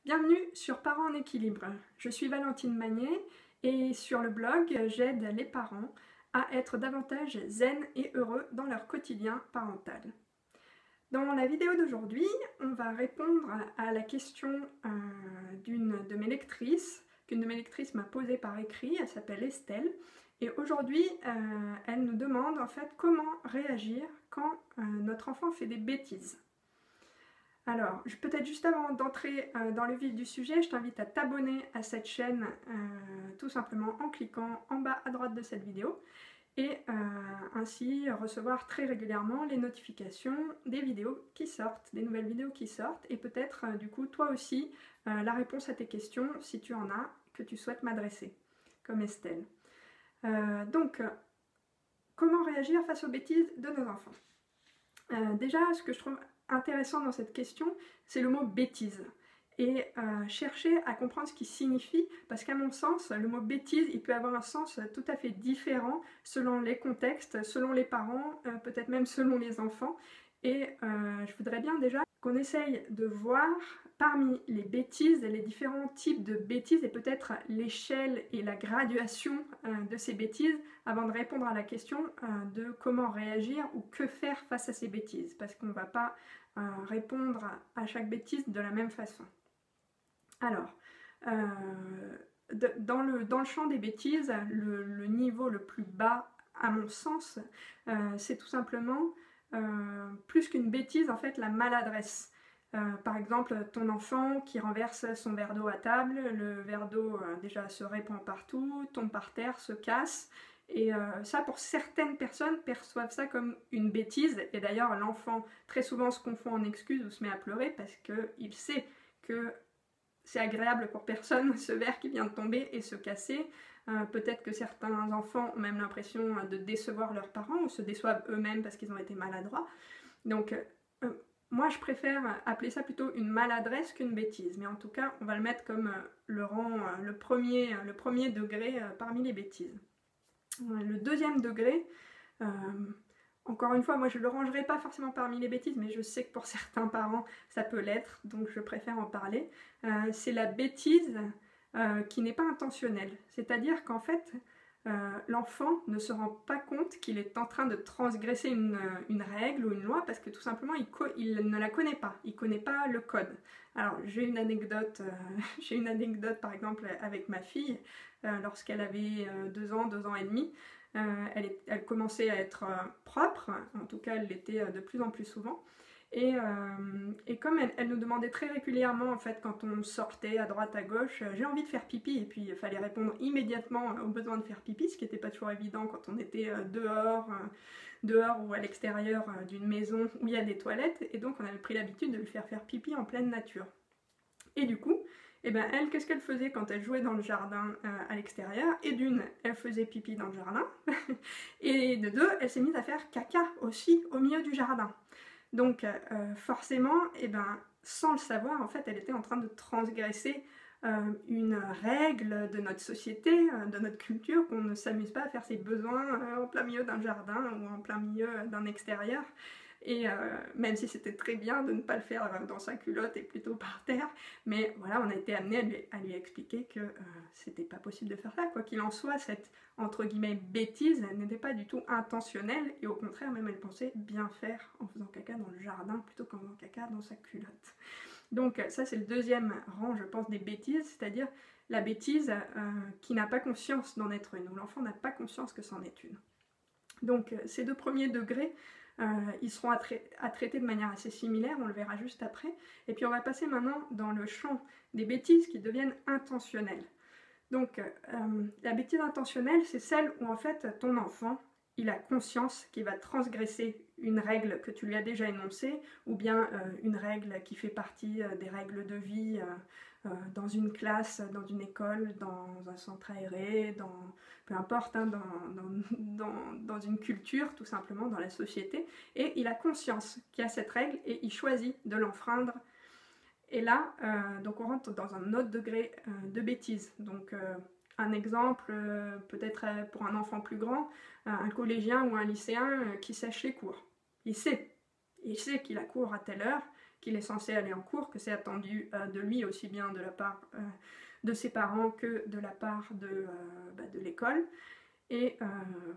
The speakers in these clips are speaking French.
Bienvenue sur Parents en équilibre. Je suis Valentine Magnet et sur le blog, j'aide les parents à être davantage zen et heureux dans leur quotidien parental. Dans la vidéo d'aujourd'hui, on va répondre à la question d'une de mes lectrices, qu'une de mes lectrices m'a posée par écrit. Elle s'appelle Estelle. Et aujourd'hui, elle nous demande en fait comment réagir quand notre enfant fait des bêtises. Alors, peut-être juste avant d'entrer dans le vif du sujet, je t'invite à t'abonner à cette chaîne tout simplement en cliquant en bas à droite de cette vidéo et ainsi recevoir très régulièrement les notifications des vidéos qui sortent, des nouvelles vidéos qui sortent et peut-être du coup toi aussi la réponse à tes questions si tu en as que tu souhaites m'adresser, comme Estelle. Donc, comment réagir face aux bêtises de nos enfants? Déjà, ce que je trouve intéressant dans cette question, c'est le mot bêtise. Et chercher à comprendre ce qu'il signifie, parce qu'à mon sens, le mot bêtise, il peut avoir un sens tout à fait différent selon les contextes, selon les parents, peut-être même selon les enfants. Et je voudrais bien déjà qu'on essaye de voir parmi les bêtises, les différents types de bêtises et peut-être l'échelle et la graduation de ces bêtises avant de répondre à la question de comment réagir ou que faire face à ces bêtises, parce qu'on ne va pas répondre à chaque bêtise de la même façon. Alors, dans le champ des bêtises, le niveau le plus bas, à mon sens, c'est tout simplement, plus qu'une bêtise, en fait, la maladresse. Par exemple, ton enfant qui renverse son verre d'eau à table, le verre d'eau déjà se répand partout, tombe par terre, se casse. Et ça, pour certaines personnes, perçoivent ça comme une bêtise. Et d'ailleurs, l'enfant, très souvent, se confond en excuses ou se met à pleurer parce qu'il sait que c'est agréable pour personne, ce verre qui vient de tomber et se casser. Peut-être que certains enfants ont même l'impression de décevoir leurs parents ou se déçoivent eux-mêmes parce qu'ils ont été maladroits. Donc, moi, je préfère appeler ça plutôt une maladresse qu'une bêtise. Mais en tout cas, on va le mettre comme le premier degré parmi les bêtises. Le deuxième degré, encore une fois, moi je ne le rangerai pas forcément parmi les bêtises, mais je sais que pour certains parents ça peut l'être, donc je préfère en parler. C'est la bêtise qui n'est pas intentionnelle. C'est-à-dire qu'en fait, l'enfant ne se rend pas compte qu'il est en train de transgresser une règle ou une loi parce que tout simplement il ne la connaît pas, il ne connaît pas le code. Alors j'ai une anecdote par exemple avec ma fille, lorsqu'elle avait 2 ans et demi. Elle commençait à être propre, en tout cas elle l'était de plus en plus souvent. Et comme elle nous demandait très régulièrement, en fait, quand on sortait à droite à gauche, j'ai envie de faire pipi, et puis il fallait répondre immédiatement au besoin de faire pipi, ce qui n'était pas toujours évident quand on était dehors ou à l'extérieur d'une maison où il y a des toilettes, et donc on avait pris l'habitude de lui faire pipi en pleine nature. Et du coup, eh ben elle, qu'est-ce qu'elle faisait quand elle jouait dans le jardin à l'extérieur? Et d'une, elle faisait pipi dans le jardin, et de deux, elle s'est mise à faire caca aussi au milieu du jardin. Donc forcément, eh ben, sans le savoir, en fait, elle était en train de transgresser une règle de notre société, de notre culture, qu'on ne s'amuse pas à faire ses besoins en plein milieu d'un jardin ou en plein milieu d'un extérieur. Et même si c'était très bien de ne pas le faire dans sa culotte et plutôt par terre, mais voilà, on a été amené à lui expliquer que c'était pas possible de faire ça. Quoi qu'il en soit, cette entre guillemets bêtise n'était pas du tout intentionnelle et au contraire, même elle pensait bien faire en faisant caca dans le jardin plutôt qu'en faisant caca dans sa culotte. Donc ça c'est le deuxième rang, je pense, des bêtises, c'est-à-dire la bêtise qui n'a pas conscience d'en être une, où l'enfant n'a pas conscience que c'en est une. Donc ces deux premiers degrés, ils seront à traiter de manière assez similaire, on le verra juste après. Et puis on va passer maintenant dans le champ des bêtises qui deviennent intentionnelles. Donc la bêtise intentionnelle, c'est celle où en fait ton enfant, il a conscience qu'il va transgresser une règle que tu lui as déjà énoncée, ou bien une règle qui fait partie des règles de vie dans une classe, dans une école, dans un centre aéré, peu importe, hein, dans une culture, tout simplement, dans la société. Et il a conscience qu'il y a cette règle et il choisit de l'enfreindre. Et là, donc on rentre dans un autre degré de bêtise. Donc un exemple, peut-être pour un enfant plus grand, un collégien ou un lycéen qui sèche les cours. Il sait qu'il a cours à telle heure, qu'il est censé aller en cours, que c'est attendu de lui aussi bien de la part de ses parents que de la part de l'école. Et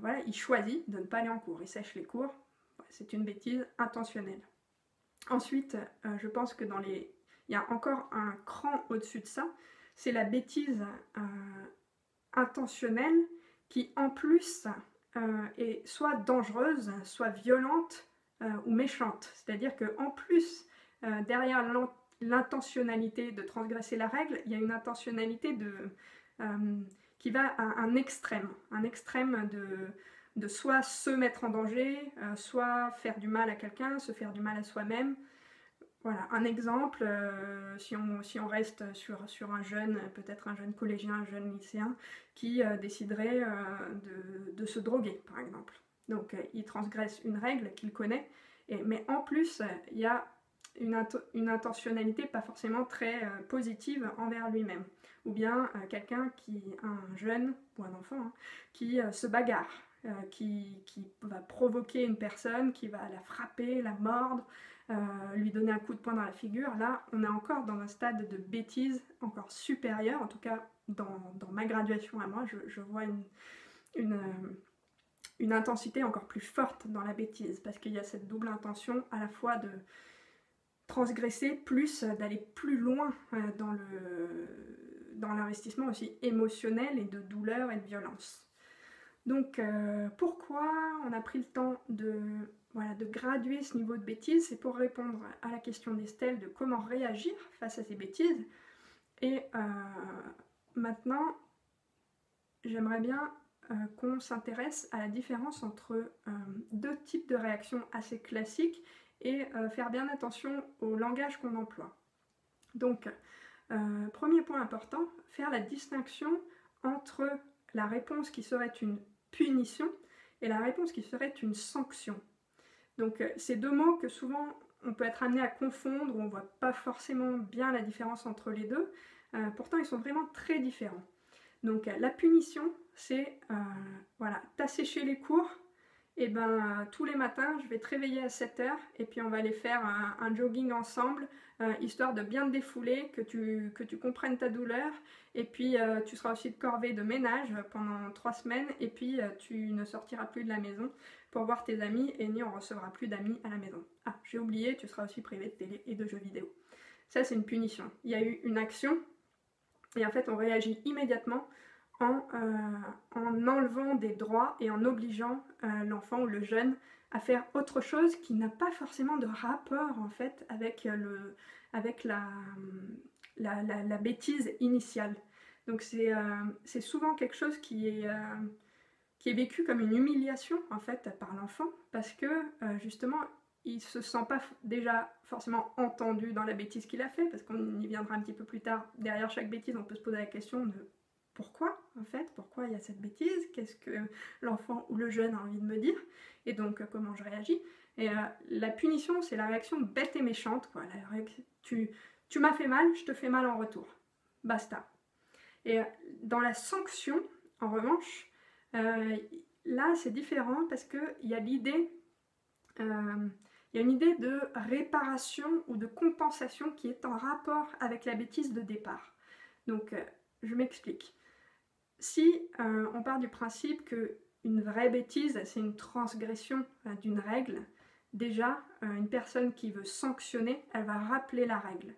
voilà, il choisit de ne pas aller en cours, il sèche les cours, c'est une bêtise intentionnelle. Ensuite, je pense que il y a encore un cran au-dessus de ça, c'est la bêtise intentionnelle qui en plus est soit dangereuse, soit violente ou méchante. C'est-à-dire qu'en plus, derrière l'intentionnalité de transgresser la règle, il y a une intentionnalité qui va à un extrême de soit se mettre en danger, soit faire du mal à quelqu'un, se faire du mal à soi-même. Voilà, un exemple, si on reste sur un jeune, peut-être un jeune collégien, un jeune lycéen, qui déciderait de se droguer, par exemple. Donc il transgresse une règle qu'il connaît, mais en plus, il y a une intentionnalité pas forcément très positive envers lui-même. Ou bien un jeune ou un enfant, hein, qui se bagarre, qui va provoquer une personne, qui va la frapper, la mordre, lui donner un coup de poing dans la figure. Là, on est encore dans un stade de bêtise encore supérieur, en tout cas dans ma graduation à moi, je vois une intensité encore plus forte dans la bêtise, parce qu'il y a cette double intention à la fois de transgresser, plus d'aller plus loin dans l'investissement aussi émotionnel et de douleur et de violence. Donc pourquoi on a pris le temps de graduer ce niveau de bêtise? C'est pour répondre à la question d'Estelle de comment réagir face à ces bêtises. Et maintenant, j'aimerais bien qu'on s'intéresse à la différence entre deux types de réactions assez classiques et faire bien attention au langage qu'on emploie. Donc, premier point important, faire la distinction entre la réponse qui serait une punition et la réponse qui serait une sanction. Donc ces deux mots que souvent on peut être amené à confondre, où on ne voit pas forcément bien la différence entre les deux, pourtant ils sont vraiment très différents. Donc la punition, c'est voilà, t'as séché les cours, et tous les matins je vais te réveiller à 7h et puis on va aller faire un jogging ensemble, histoire de bien te défouler, que tu comprennes ta douleur, et puis tu seras aussi de corvée de ménage pendant 3 semaines, et puis tu ne sortiras plus de la maison pour voir tes amis, et ni on recevra plus d'amis à la maison. Ah, j'ai oublié, tu seras aussi privé de télé et de jeux vidéo. Ça, c'est une punition. Il y a eu une action, et en fait on réagit immédiatement en enlevant des droits et en obligeant l'enfant ou le jeune à faire autre chose qui n'a pas forcément de rapport en fait avec la bêtise initiale. Donc c'est souvent quelque chose qui est vécu comme une humiliation en fait par l'enfant, parce que justement il se sent pas déjà forcément entendu dans la bêtise qu'il a fait, parce qu'on y viendra un petit peu plus tard. Derrière chaque bêtise on peut se poser la question de pourquoi en fait, pourquoi il y a cette bêtise, qu'est-ce que l'enfant ou le jeune a envie de me dire, et donc comment je réagis. Et la punition, c'est la réaction bête et méchante, quoi. Tu m'as fait mal, je te fais mal en retour, basta. Et dans la sanction, en revanche, là c'est différent, parce qu'il y a l'idée une idée de réparation ou de compensation qui est en rapport avec la bêtise de départ. Donc je m'explique. Si on part du principe qu'une vraie bêtise, c'est une transgression d'une règle, déjà, une personne qui veut sanctionner, elle va rappeler la règle.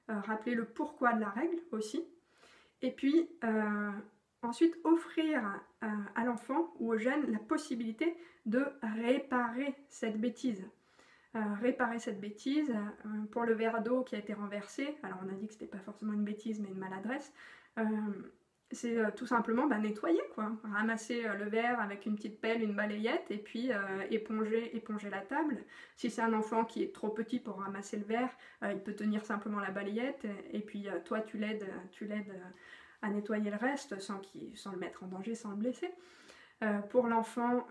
Rappeler le pourquoi de la règle aussi. Et puis, ensuite, offrir à l'enfant ou au jeune la possibilité de réparer cette bêtise. Pour le verre d'eau qui a été renversé, alors on a dit que c'était pas forcément une bêtise mais une maladresse, c'est tout simplement nettoyer, quoi. Ramasser le verre avec une petite pelle, une balayette, et puis éponger la table. Si c'est un enfant qui est trop petit pour ramasser le verre, il peut tenir simplement la balayette, et puis toi tu l'aides à nettoyer le reste sans le mettre en danger, sans le blesser. Pour l'enfant,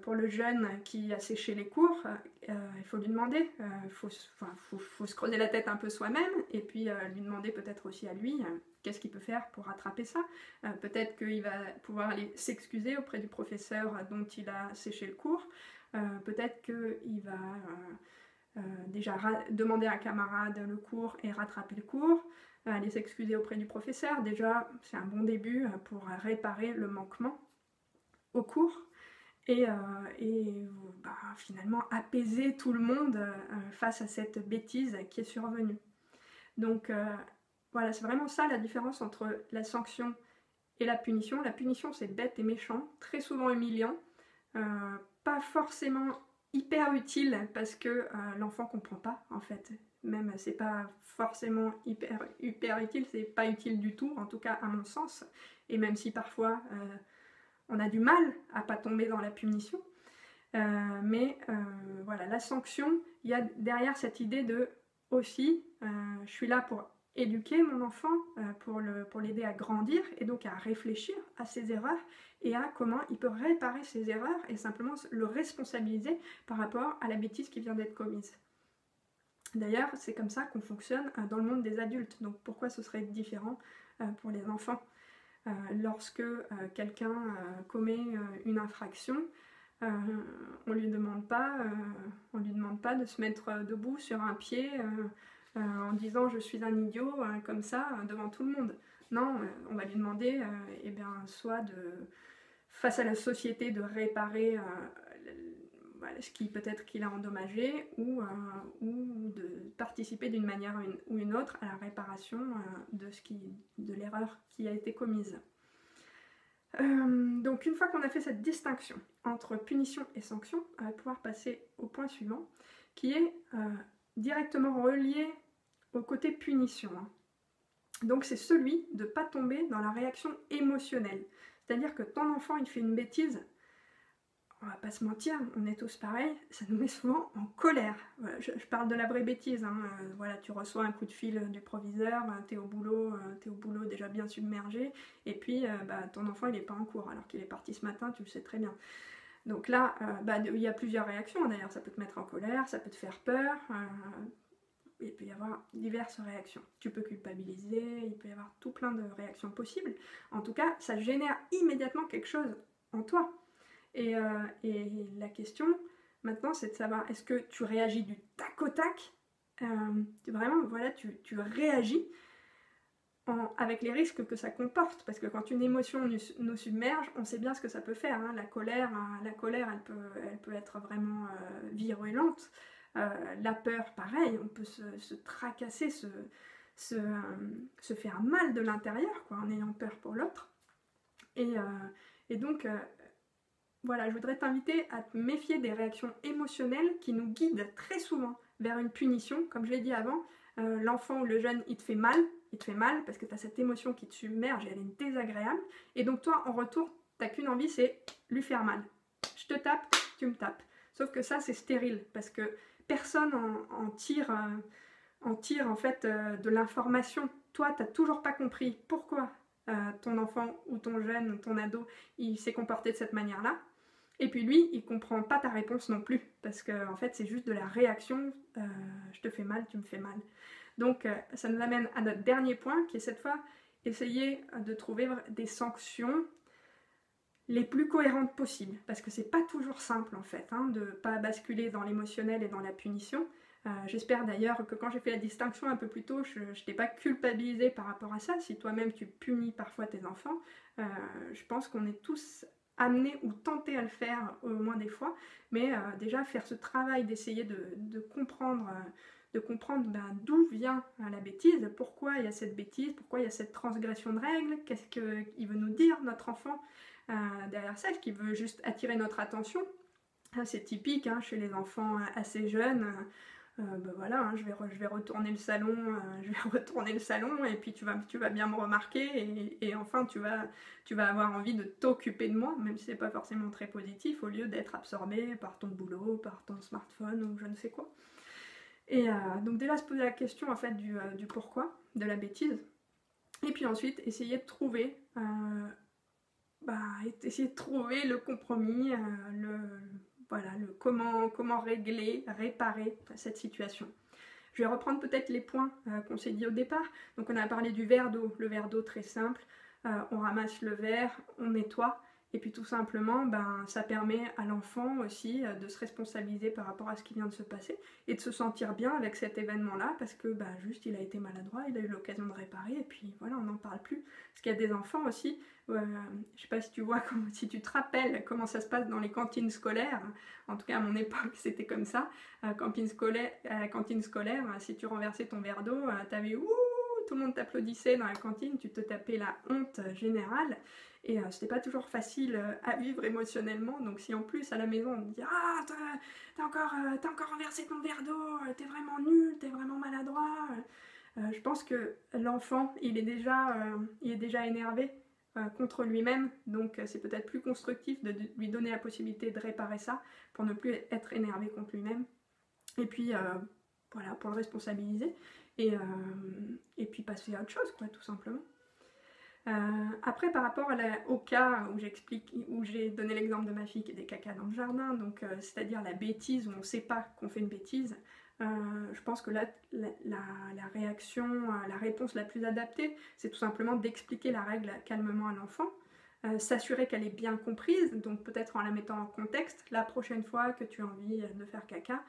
pour le jeune qui a séché les cours, il faut lui demander, faut se creuser la tête un peu soi-même, et puis lui demander peut-être aussi à lui qu'est-ce qu'il peut faire pour rattraper ça. Peut-être qu'il va pouvoir aller s'excuser auprès du professeur dont il a séché le cours, peut-être qu'il va déjà demander à un camarade le cours et rattraper le cours, aller s'excuser auprès du professeur, déjà c'est un bon début pour réparer le manquement au cours et finalement apaiser tout le monde face à cette bêtise qui est survenue. Donc voilà, c'est vraiment ça la différence entre la sanction et la punition. La punition c'est bête et méchant, très souvent humiliant, pas forcément hyper utile parce que l'enfant comprend pas en fait. Même c'est pas forcément hyper utile, c'est pas utile du tout, en tout cas à mon sens. Et même si parfois on a du mal à pas tomber dans la punition, mais voilà, la sanction, il y a derrière cette idée de aussi, je suis là pour éduquer mon enfant, pour l'aider à grandir et donc à réfléchir à ses erreurs et à comment il peut réparer ses erreurs et simplement le responsabiliser par rapport à la bêtise qui vient d'être commise. D'ailleurs, c'est comme ça qu'on fonctionne dans le monde des adultes, donc pourquoi ce serait différent pour les enfants? Lorsque quelqu'un commet une infraction, on lui demande pas de se mettre debout sur un pied en disant je suis un idiot comme ça devant tout le monde. Non, on va lui demander soit face à la société de réparer ce qui peut-être qu'il a endommagé ou de participer d'une manière ou une autre à la réparation de l'erreur qui a été commise. Donc une fois qu'on a fait cette distinction entre punition et sanction, on va pouvoir passer au point suivant qui est directement relié au côté punition. Donc c'est celui de ne pas tomber dans la réaction émotionnelle. C'est-à-dire que ton enfant il fait une bêtise, on va pas se mentir, on est tous pareils, ça nous met souvent en colère. Voilà, je parle de la vraie bêtise, voilà, tu reçois un coup de fil du proviseur, t'es au boulot déjà bien submergé, et puis ton enfant il est pas en cours alors qu'il est parti ce matin, tu le sais très bien. Donc là, il y a plusieurs réactions d'ailleurs, ça peut te mettre en colère, ça peut te faire peur, il peut y avoir diverses réactions. Tu peux culpabiliser, il peut y avoir tout plein de réactions possibles. En tout cas, ça génère immédiatement quelque chose en toi. Et la question maintenant c'est de savoir est-ce que tu réagis du tac au tac, vraiment voilà tu réagis avec les risques que ça comporte, parce que quand une émotion nous submerge, on sait bien ce que ça peut faire, la colère elle peut être vraiment virulente, la peur pareil, on peut se tracasser, se faire mal de l'intérieur en ayant peur pour l'autre, et donc voilà, je voudrais t'inviter à te méfier des réactions émotionnelles qui nous guident très souvent vers une punition. Comme je l'ai dit avant, l'enfant ou le jeune, il te fait mal parce que tu as cette émotion qui te submerge et elle est désagréable. Et donc toi, en retour, tu n'as qu'une envie, c'est lui faire mal. Je te tape, tu me tapes. Sauf que ça, c'est stérile parce que personne en tire en fait de l'information. Toi, tu n'as toujours pas compris pourquoi ton enfant ou ton jeune ou ton ado, il s'est comporté de cette manière-là. Et puis lui, il comprend pas ta réponse non plus, parce que en fait c'est juste de la réaction, je te fais mal, tu me fais mal. Donc ça nous amène à notre dernier point, qui est cette fois essayer de trouver des sanctions les plus cohérentes possibles, parce que c'est pas toujours simple en fait, de pas basculer dans l'émotionnel et dans la punition. J'espère d'ailleurs que quand j'ai fait la distinction un peu plus tôt, je t'ai pas culpabilisé par rapport à ça. Si toi-même tu punis parfois tes enfants, je pense qu'on est tous amenés ou tentés à le faire au moins des fois, mais déjà faire ce travail d'essayer de comprendre d'où vient la bêtise, pourquoi il y a cette bêtise, pourquoi il y a cette transgression de règles, qu'est-ce qu'il veut nous dire notre enfant derrière ça, est-ce qu'il veut juste attirer notre attention. C'est typique chez les enfants assez jeunes. Voilà, je vais retourner le salon, et puis tu vas bien me remarquer, et enfin tu vas avoir envie de t'occuper de moi, même si c'est pas forcément très positif, au lieu d'être absorbé par ton boulot, par ton smartphone ou je ne sais quoi. Et donc déjà se poser la question en fait du pourquoi de la bêtise, et puis ensuite essayer de trouver le compromis, comment réparer cette situation. Je vais reprendre peut-être les points qu'on s'est dit au départ. Donc on a parlé du verre d'eau, le verre d'eau très simple, on ramasse le verre, on nettoie, Et puis tout simplement, ça permet à l'enfant aussi de se responsabiliser par rapport à ce qui vient de se passer et de se sentir bien avec cet événement-là parce que juste il a été maladroit, il a eu l'occasion de réparer et puis voilà, on n'en parle plus. Parce qu'il y a des enfants aussi, je sais pas si tu vois, si tu te rappelles comment ça se passe dans les cantines scolaires, en tout cas à mon époque c'était comme ça, à la cantine scolaire, si tu renversais ton verre d'eau, t'avais ouh, tout le monde t'applaudissait dans la cantine, tu te tapais la honte générale. Et c'était pas toujours facile à vivre émotionnellement, donc si en plus à la maison on te dit « Ah, t'as encore renversé ton verre d'eau, t'es vraiment nul, t'es vraiment maladroit », je pense que l'enfant, il est déjà énervé contre lui-même, donc c'est peut-être plus constructif de lui donner la possibilité de réparer ça, pour ne plus être énervé contre lui-même, et puis voilà, pour le responsabiliser, et puis passer à autre chose, quoi, tout simplement. Après, par rapport au cas où j'ai donné l'exemple de ma fille qui a des cacas dans le jardin, donc c'est-à-dire la bêtise où on ne sait pas qu'on fait une bêtise, je pense que là, la réponse la plus adaptée, c'est tout simplement d'expliquer la règle calmement à l'enfant, s'assurer qu'elle est bien comprise, donc peut-être en la mettant en contexte, la prochaine fois que tu as envie de faire caca,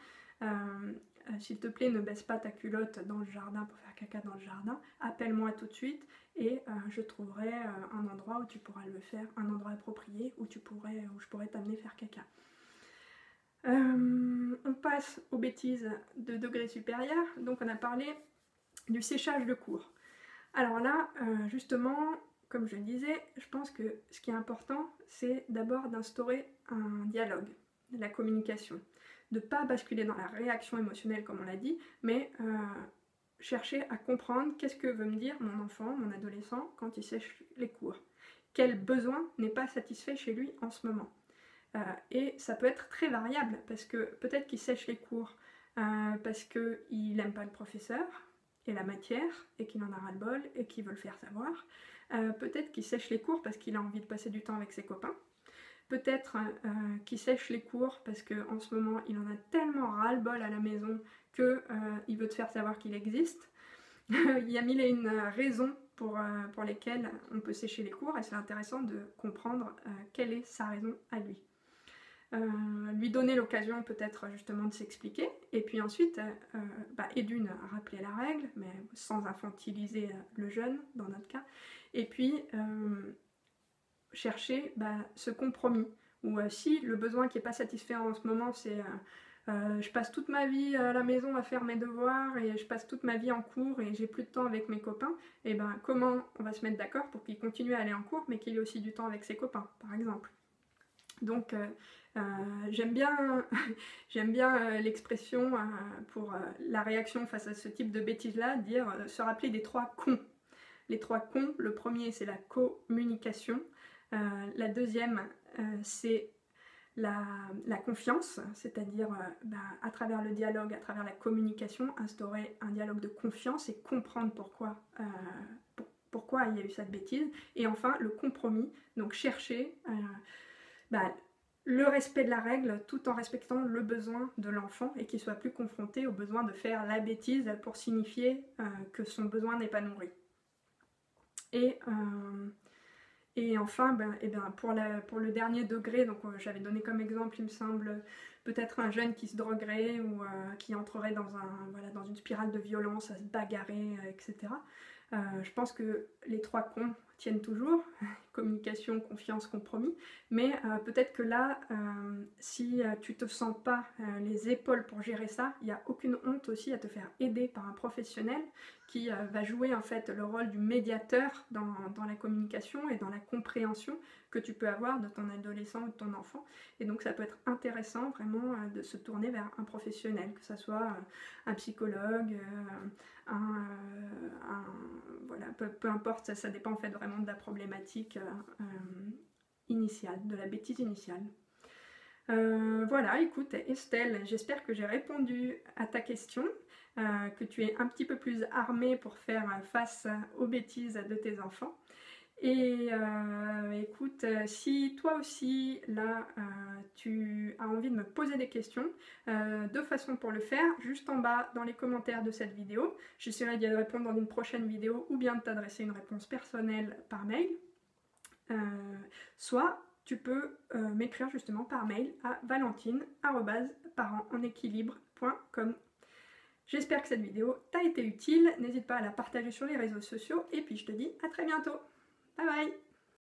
s'il te plaît, ne baisse pas ta culotte dans le jardin pour faire caca dans le jardin, appelle-moi tout de suite et je trouverai un endroit où tu pourras le faire, un endroit approprié où je pourrais t'amener faire caca. On passe aux bêtises de degré supérieur, donc on a parlé du séchage de cours. Alors là, justement, comme je le disais, je pense que ce qui est important, c'est d'abord d'instaurer un dialogue, de la communication. De ne pas basculer dans la réaction émotionnelle comme on l'a dit, mais chercher à comprendre qu'est-ce que veut me dire mon enfant, mon adolescent, quand il sèche les cours. Quel besoin n'est pas satisfait chez lui en ce moment. Et ça peut être très variable, parce que peut-être qu'il sèche les cours parce qu'il n'aime pas le professeur et la matière, et qu'il en a ras-le-bol, et qu'il veut le faire savoir. Peut-être qu'il sèche les cours parce qu'il a envie de passer du temps avec ses copains. Peut-être qu'il sèche les cours parce qu'en ce moment il en a tellement ras-le-bol à la maison qu'il veut te faire savoir qu'il existe. Il y a mille et une raisons pour lesquelles on peut sécher les cours et c'est intéressant de comprendre quelle est sa raison à lui. Lui donner l'occasion peut-être justement de s'expliquer et puis ensuite, et d'une, rappeler la règle mais sans infantiliser le jeune dans notre cas et puis chercher ce compromis, ou si le besoin qui n'est pas satisfait en ce moment c'est je passe toute ma vie à la maison à faire mes devoirs et je passe toute ma vie en cours et j'ai plus de temps avec mes copains, et comment on va se mettre d'accord pour qu'il continue à aller en cours mais qu'il ait aussi du temps avec ses copains par exemple. Donc j'aime bien, l'expression pour la réaction face à ce type de bêtises là, dire se rappeler des 3 cons. Les 3 cons, le premier c'est la communication. La deuxième, c'est la confiance, c'est-à-dire à travers le dialogue, à travers la communication, instaurer un dialogue de confiance et comprendre pourquoi il y a eu cette bêtise. Et enfin, le compromis, donc chercher le respect de la règle tout en respectant le besoin de l'enfant et qu'il soit plus confronté au besoin de faire la bêtise pour signifier que son besoin n'est pas nourri. Et enfin, pour le dernier degré, donc j'avais donné comme exemple, il me semble, peut-être un jeune qui se droguerait ou qui entrerait dans une spirale de violence, à se bagarrer, etc. Je pense que les 3 cons tiennent toujours, communication, confiance, compromis, mais peut-être que là, si tu te sens pas les épaules pour gérer ça, il n'y a aucune honte aussi à te faire aider par un professionnel qui va jouer en fait le rôle du médiateur dans la communication et dans la compréhension que tu peux avoir de ton adolescent ou de ton enfant. Et donc ça peut être intéressant vraiment de se tourner vers un professionnel, que ce soit un psychologue, voilà, peu importe, ça dépend en fait vraiment de la problématique initiale, de la bêtise initiale. Voilà, écoute Estelle, j'espère que j'ai répondu à ta question, que tu es un petit peu plus armée pour faire face aux bêtises de tes enfants. Et écoute, si toi aussi là tu as envie de me poser des questions, 2 façons pour le faire, juste en bas dans les commentaires de cette vidéo, j'essaierai d'y répondre dans une prochaine vidéo ou bien de t'adresser une réponse personnelle par mail, soit tu peux m'écrire justement par mail à valentine@parensenéquilibre.com. J'espère que cette vidéo t'a été utile, n'hésite pas à la partager sur les réseaux sociaux et puis je te dis à très bientôt. Bye bye.